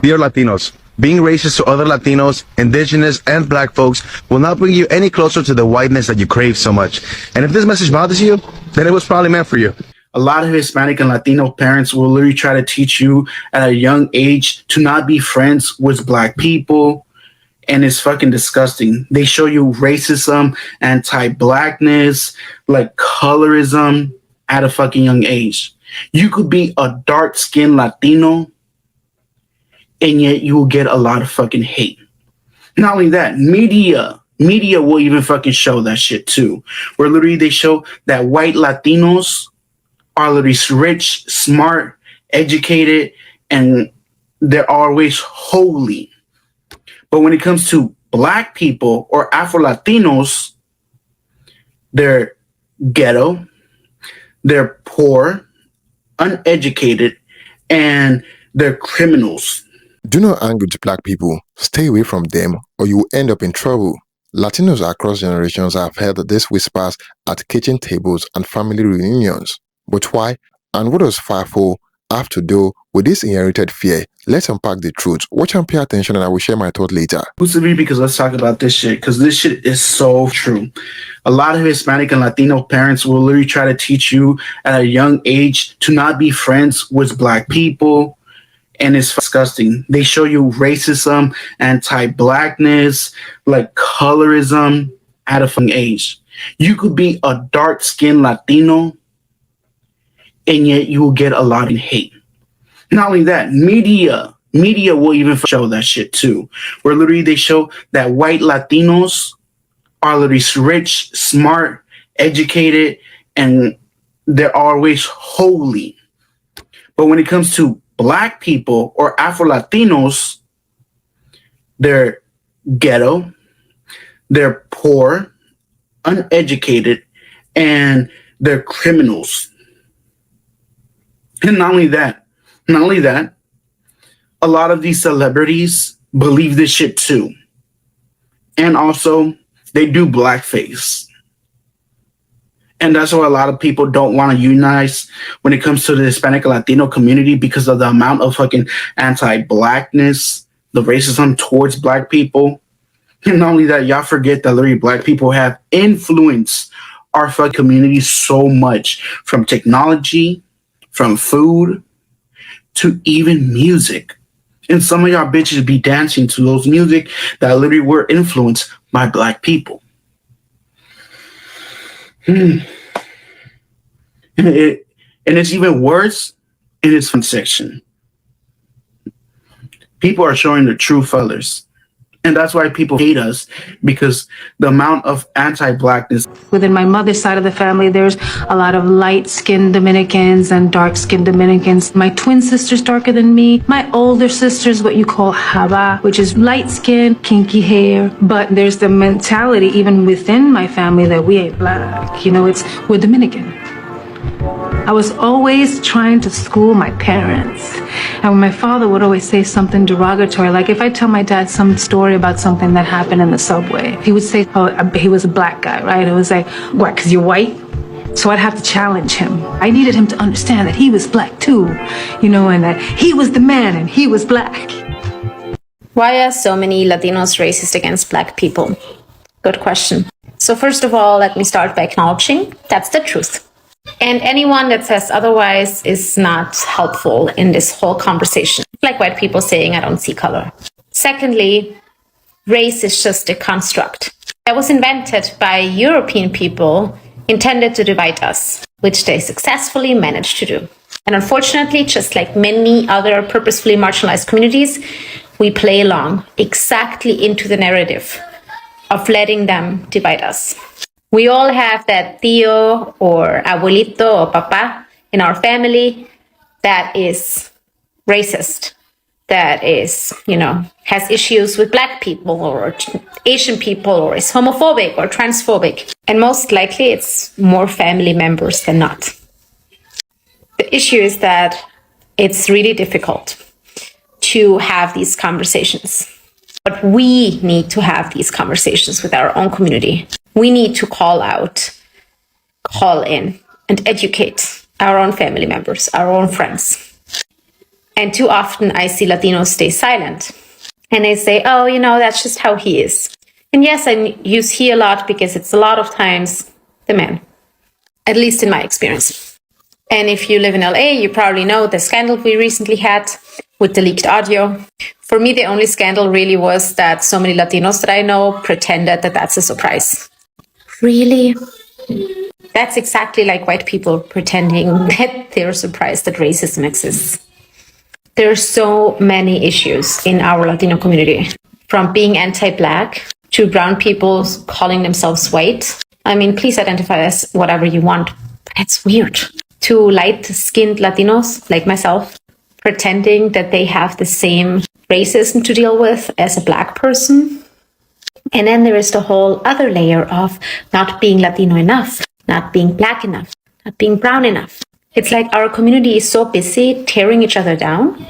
Dear Latinos, being racist to other Latinos, indigenous, and black folks will not bring you any closer to the whiteness that you crave so much. And if this message bothers you, then it was probably meant for you. A lot of Hispanic and Latino parents will literally try to teach you at a young age to not be friends with black people. And it's fucking disgusting. They show you racism, anti-blackness, like colorism at a fucking young age. You could be a dark-skinned Latino, and yet you will get a lot of fucking hate. Not only that, media will even fucking show that shit too. Where literally they show that white Latinos are literally rich, smart, educated, and they're always holy. But when it comes to black people or Afro-Latinos, they're ghetto, they're poor, uneducated, and they're criminals. Do not hang with black people. Stay away from them or you will end up in trouble. Latinos across generations have heard these whispers at kitchen tables and family reunions. But why? And what does FAF0 have to do with this inherited fear? Let's unpack the truth. Watch and pay attention and I will share my thought later. Because let's talk about this shit, because this shit is so true. A lot of Hispanic and Latino parents will literally try to teach you at a young age to not be friends with black people. And it's disgusting. They show you racism, anti-blackness, like colorism at a young age. You could be a dark-skinned Latino, and yet you will get a lot of hate. Not only that, media will even show that shit too. Where literally they show that white Latinos are literally rich, smart, educated, and they're always holy. But when it comes to black people or Afro-Latinos, they're ghetto, they're poor, uneducated, and they're criminals. And not only that, a lot of these celebrities believe this shit too. And also, they do blackface. And that's why a lot of people don't want to unite when it comes to the Hispanic and Latino community, because of the amount of fucking anti-blackness, the racism towards black people. And not only that, y'all forget that literally black people have influenced our fucking community so much, from technology, from food, to even music. And some of y'all bitches be dancing to those music that literally were influenced by black people. And it's even worse in its fun section. People are showing their true colors. And that's why people hate us, because the amount of anti-blackness. Within my mother's side of the family, there's a lot of light-skinned Dominicans and dark-skinned Dominicans. My twin sister's darker than me. My older sister's what you call haba, which is light-skin, kinky hair. But there's the mentality even within my family that we ain't black. You know, we're Dominican. I was always trying to school my parents. And my father would always say something derogatory, like if I tell my dad some story about something that happened in the subway, he would say, oh, he was a black guy, right? It was like, what, because you're white? So I'd have to challenge him. I needed him to understand that he was black too, you know, and that he was the man and he was black. Why are so many Latinos racist against black people? Good question. So first of all, let me start by acknowledging that's the truth. And anyone that says otherwise is not helpful in this whole conversation. Like white people saying, I don't see color. Secondly, race is just a construct that was invented by European people intended to divide us, which they successfully managed to do. And unfortunately, just like many other purposefully marginalized communities, we play along exactly into the narrative of letting them divide us. We all have that tío or abuelito or papa in our family that is racist, that is, you know, has issues with black people or Asian people, or is homophobic or transphobic. And most likely it's more family members than not. The issue is that it's really difficult to have these conversations. But we need to have these conversations with our own community. We need to call out, call in, and educate our own family members, our own friends. And too often I see Latinos stay silent. And they say, oh, that's just how he is. And yes, I use he a lot because it's a lot of times the man, at least in my experience. And if you live in LA, you probably know the scandal we recently had with the leaked audio. For me, the only scandal really was that so many Latinos that I know pretended that that's a surprise. Really? That's exactly like white people pretending that they're surprised that racism exists. There are so many issues in our Latino community, from being anti-Black to brown people calling themselves white. I mean, please identify as whatever you want, but it's weird. To light-skinned Latinos, like myself, pretending that they have the same racism to deal with as a Black person. And then there is the whole other layer of not being Latino enough, not being Black enough, not being brown enough. It's like our community is so busy tearing each other down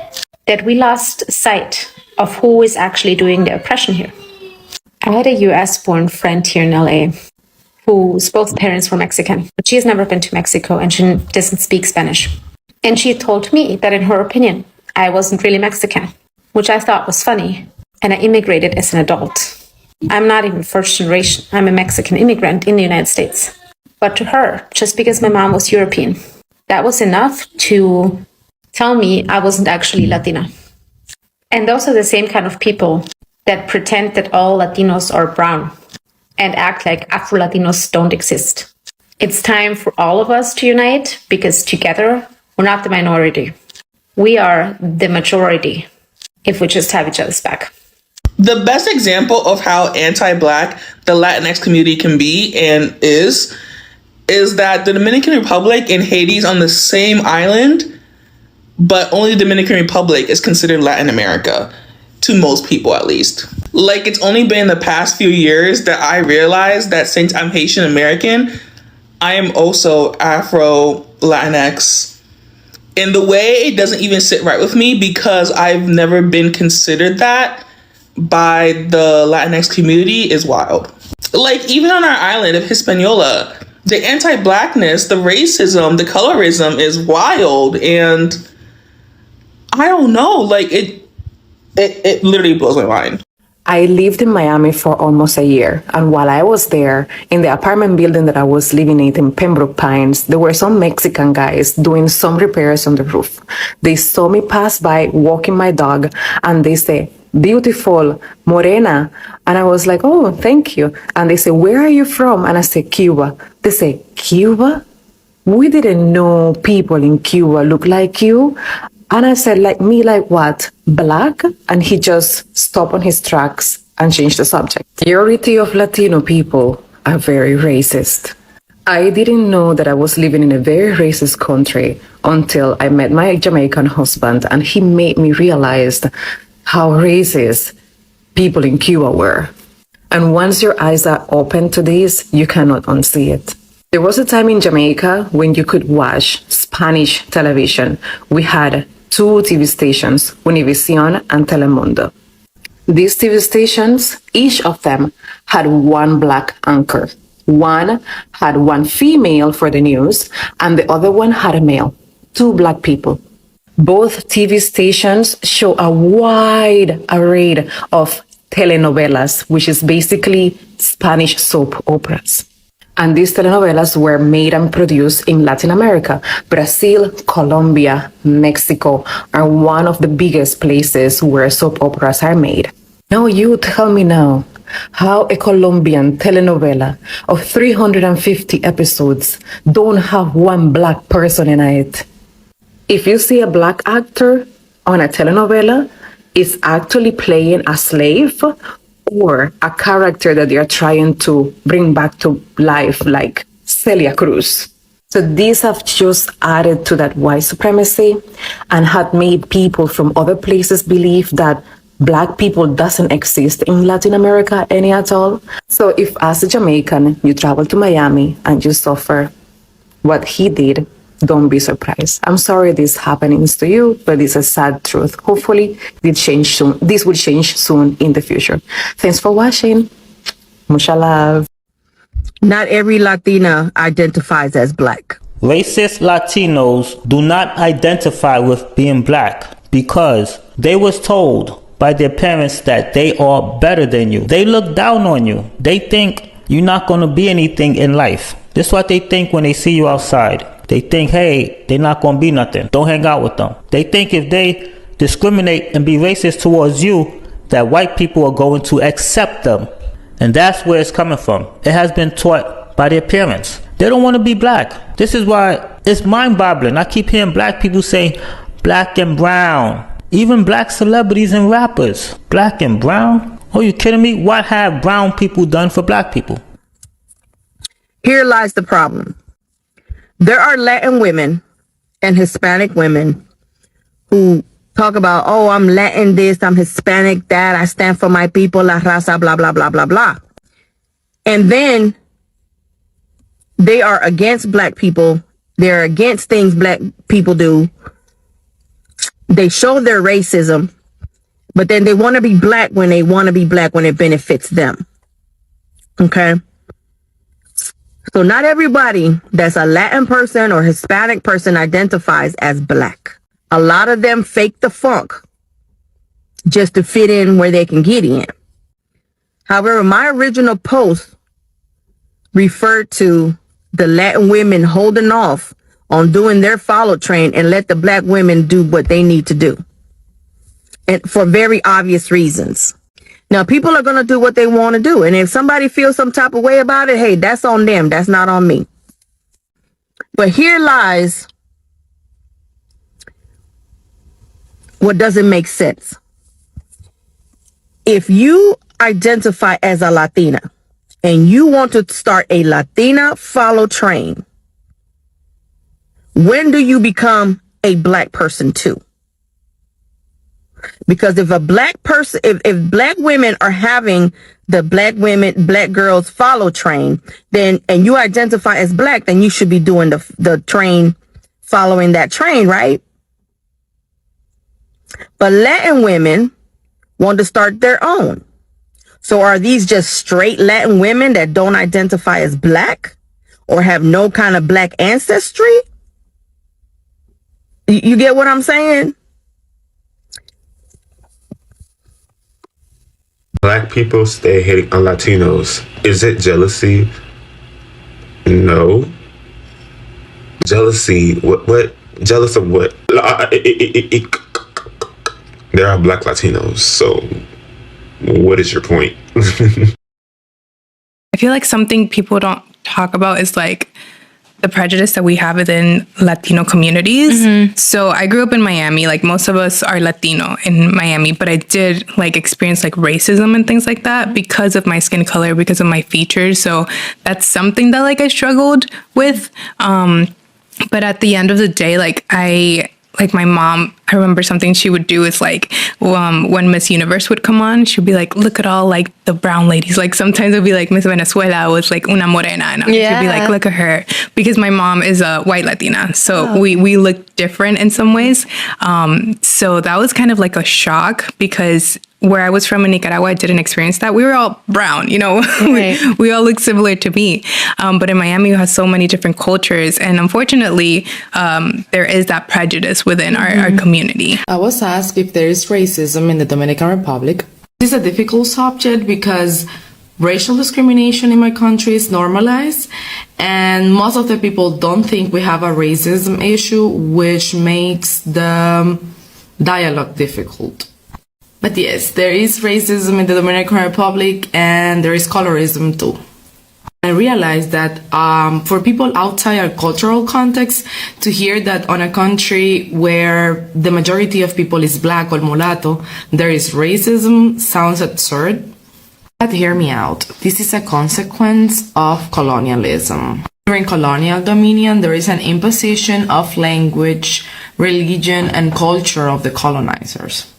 that we lost sight of who is actually doing the oppression here. I had a US-born friend here in LA whose both parents were Mexican, but she has never been to Mexico and she doesn't speak Spanish. And she told me that in her opinion, I wasn't really Mexican, which I thought was funny. And I immigrated as an adult. I'm not even first generation. I'm a Mexican immigrant in the United States. But to her, just because my mom was European, that was enough to tell me I wasn't actually Latina. And those are the same kind of people that pretend that all Latinos are brown and act like Afro-Latinos don't exist. It's time for all of us to unite because together we're not the minority. We are the majority if we just have each other's back. The best example of how anti-Black the Latinx community can be and is that the Dominican Republic and Haiti is on the same island, but only the Dominican Republic is considered Latin America, to most people at least. Like, it's only been the past few years that I realized that since I'm Haitian American, I am also Afro Latinx. In the way it doesn't even sit right with me because I've never been considered that by the Latinx community is wild. Like, even on our island of Hispaniola, the anti-Blackness, the racism, the colorism is wild. And I don't know, like it literally blows my mind. I lived in Miami for almost a year, and while I was there, in the apartment building that I was living in Pembroke Pines, there were some Mexican guys doing some repairs on the roof. They saw me pass by walking my dog, and they say, "Beautiful, morena." And I was like, "Oh, thank you." And they say, "Where are you from?" And I say, "Cuba." They say, "Cuba? We didn't know people in Cuba look like you." And I said, "Like me, like what? Black?" And he just stopped on his tracks and changed the subject. The majority of Latino people are very racist. I didn't know that I was living in a very racist country until I met my Jamaican husband, and he made me realize how racist people in Cuba were. And once your eyes are open to this, you cannot unsee it. There was a time in Jamaica when you could watch Spanish television. We had two TV stations, Univision and Telemundo. These TV stations, each of them had one Black anchor. One had one female for the news, and the other one had a male, two Black people. Both TV stations show a wide array of telenovelas, which is basically Spanish soap operas. And these telenovelas were made and produced in Latin America. Brazil, Colombia, Mexico are one of the biggest places where soap operas are made. Now you tell me now how a Colombian telenovela of 350 episodes don't have one Black person in it. If you see a Black actor on a telenovela, it's actually playing a slave or a character that they are trying to bring back to life, like Celia Cruz. So these have just added to that white supremacy and had made people from other places believe that Black people doesn't exist in Latin America any at all. So if as a Jamaican, you travel to Miami and you suffer what he did, don't be surprised. I'm sorry this happens to you, but it's a sad truth. Hopefully this will change soon in the future. Thanks for watching. Mucha love. Not every Latina identifies as Black. Racist Latinos do not identify with being Black. because they was told by their parents that they are better than you. They look down on you. They think you're not going to be anything in life. This is what they think when they see you outside. They think, hey, they're not going to be nothing. Don't hang out with them. They think if they discriminate and be racist towards you, that white people are going to accept them. And that's where it's coming from. It has been taught by their parents. They don't want to be black. This is why it's mind-boggling. I keep hearing black people saying black and brown. Even black celebrities and rappers. Black and brown? Are you kidding me? What have brown people done for black people? Here lies the problem. There are Latin women and Hispanic women who talk about, oh, I'm Latin this, I'm Hispanic that, I stand for my people, la raza, blah, blah, blah, blah, blah. And then they are against black people. They're against things black people do. They show their racism, but then they want to be black when they want to be black when it benefits them. Okay? So not everybody that's a Latin person or Hispanic person identifies as black. A lot of them fake the funk just to fit in where they can get in. However, my original post referred to the Latin women holding off on doing their follow train and let the black women do what they need to do. And for very obvious reasons. Now, people are going to do what they want to do. And if somebody feels some type of way about it, hey, that's on them. That's not on me. But here lies what doesn't make sense. If you identify as a Latina and you want to start a Latina follow train, when do you become a black person too? Because if a black person, if black women are having the black girls follow train, then, and you identify as black, then you should be doing the train, following that train, right? But Latin women want to start their own. So are these just straight Latin women that don't identify as black or have no kind of black ancestry? You get what I'm saying? Black people stay hating on Latinos. Is it jealousy? No. Jealousy? What? Jealous of what? There are black Latinos, so what is your point? I feel like something people don't talk about is like the prejudice that we have within Latino communities. Mm-hmm. So I grew up in Miami, like most of us are Latino in Miami, but I did like experience like racism and things like that because of my skin color, because of my features. So that's something that like I struggled with. But at the end of the day, like my mom, I remember something she would do is like, when Miss Universe would come on, she'd be like, look at all like the brown ladies. Like sometimes it'd be like Miss Venezuela was like una morena. And she'd be like, look at her. Because my mom is a white Latina. So we look different in some ways. So that was kind of like a shock because where I was from in Nicaragua, I didn't experience that. We were all brown, you know, right. we all look similar to me. But in Miami, we have so many different cultures. And unfortunately, there is that prejudice within our community. I was asked if there is racism in the Dominican Republic. This is a difficult subject because racial discrimination in my country is normalized. And most of the people don't think we have a racism issue, which makes the dialogue difficult. But yes, there is racism in the Dominican Republic and there is colorism too. I realized that for people outside our cultural context, to hear that on a country where the majority of people is black or mulatto, there is racism sounds absurd. But hear me out. This is a consequence of colonialism. During colonial dominion, there is an imposition of language, religion, and culture of the colonizers.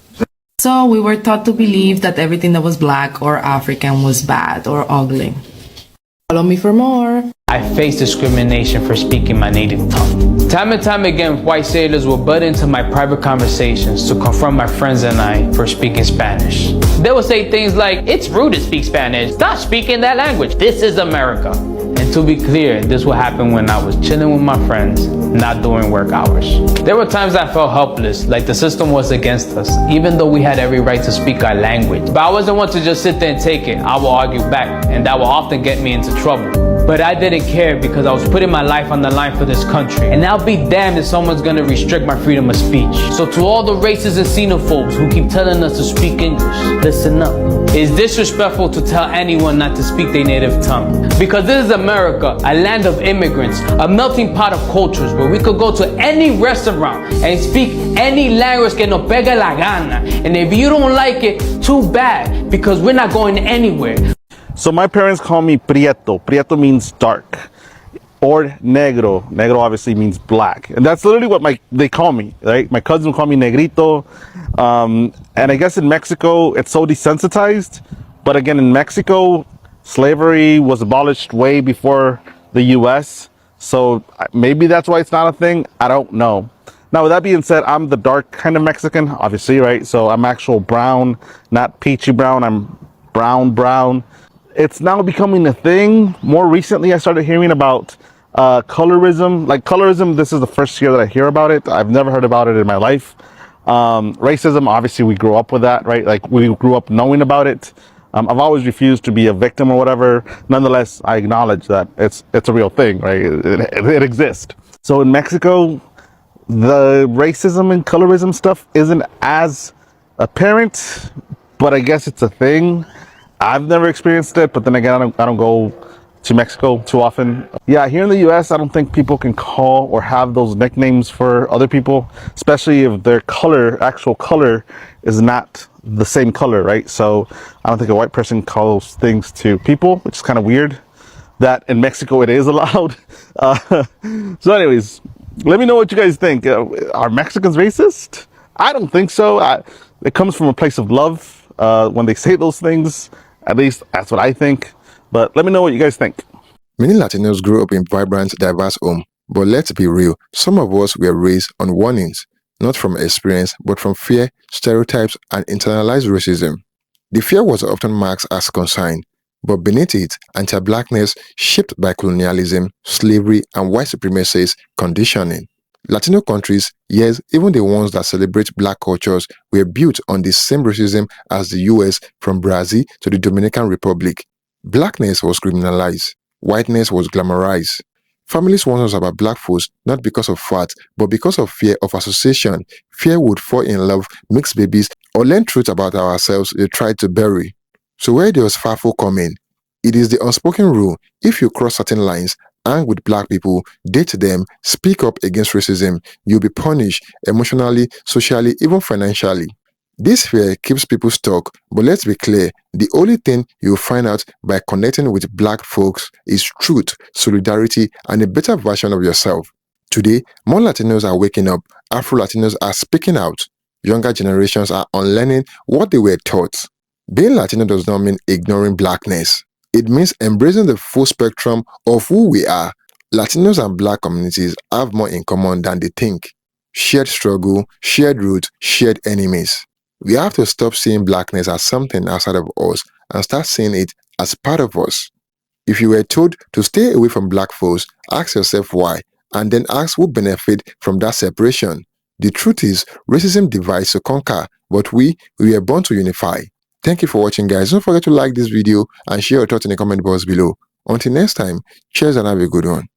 So we were taught to believe that everything that was black or African was bad or ugly. Follow me for more. I face discrimination for speaking my native tongue. Time and time again, white sailors will butt into my private conversations to confront my friends and I for speaking Spanish. They will say things like, it's rude to speak Spanish. Stop speaking that language. This is America. And to be clear, this would happen when I was chilling with my friends, not during work hours. There were times I felt helpless, like the system was against us, even though we had every right to speak our language. But I wasn't one to just sit there and take it. I will argue back, and that will often get me into trouble. But I didn't care because I was putting my life on the line for this country. And I'll be damned if someone's gonna restrict my freedom of speech. So to all the racists and xenophobes who keep telling us to speak English, listen up. It's disrespectful to tell anyone not to speak their native tongue. Because this is America, a land of immigrants, a melting pot of cultures where we could go to any restaurant and speak any language que nos pega la gana. And if you don't like it, too bad, because we're not going anywhere. So my parents call me Prieto. Prieto means dark. Or Negro. Negro obviously means black. And that's literally what they call me, right? My cousins will call me Negrito. And I guess in Mexico, it's so desensitized. But again, in Mexico, slavery was abolished way before the US. So maybe that's why it's not a thing. I don't know. Now, with that being said, I'm the dark kind of Mexican, obviously, right? So I'm actual brown, not peachy brown. I'm brown. It's now becoming a thing. More recently, I started hearing about colorism. Like colorism, this is the first year that I hear about it. I've never heard about it in my life. Racism, obviously we grew up with that, right? Like we grew up knowing about it. I've always refused to be a victim or whatever. Nonetheless, I acknowledge that it's a real thing, right? It exists. So in Mexico, the racism and colorism stuff isn't as apparent, but I guess it's a thing. I've never experienced it, but then again, I don't go to Mexico too often. Yeah, here in the US, I don't think people can call or have those nicknames for other people, especially if their actual color is not the same color, right? So I don't think a white person calls things to people, which is kind of weird. That in Mexico, it is allowed. So anyways, let me know what you guys think. Are Mexicans racist? I don't think so. It comes from a place of love when they say those things. At least that's what I think. But let me know what you guys think. Many Latinos grew up in vibrant, diverse homes. But let's be real, some of us were raised on warnings, not from experience, but from fear, stereotypes, and internalized racism. The fear was often marked as consign, but beneath it, anti-blackness shaped by colonialism, slavery, and white supremacist conditioning. Latino countries, yes, even the ones that celebrate black cultures, were built on the same racism as the US, from Brazil to the Dominican Republic. Blackness was criminalized. Whiteness was glamorized. Families warned us about black folks not because of fat, but because of fear of association. Fear would fall in love, mix babies, or learn truth about ourselves they tried to bury. So where does FAFO come in? It is the unspoken rule: if you cross certain lines, hang with black people, date them, speak up against racism, you'll be punished emotionally, socially, even financially. This fear keeps people stuck, but let's be clear, the only thing you'll find out by connecting with black folks is truth, solidarity, and a better version of yourself. Today, more Latinos are waking up, Afro-Latinos are speaking out, younger generations are unlearning what they were taught. Being Latino does not mean ignoring blackness. It means embracing the full spectrum of who we are. Latinos and black communities have more in common than they think. Shared struggle, shared roots, shared enemies. We have to stop seeing blackness as something outside of us and start seeing it as part of us. If you were told to stay away from black folks, ask yourself why, and then ask who benefit from that separation. The truth is, racism divides to conquer, but we were born to unify. Thank you for watching, guys. Don't forget to like this video and share your thoughts in the comment box below. Until next time, cheers and have a good one.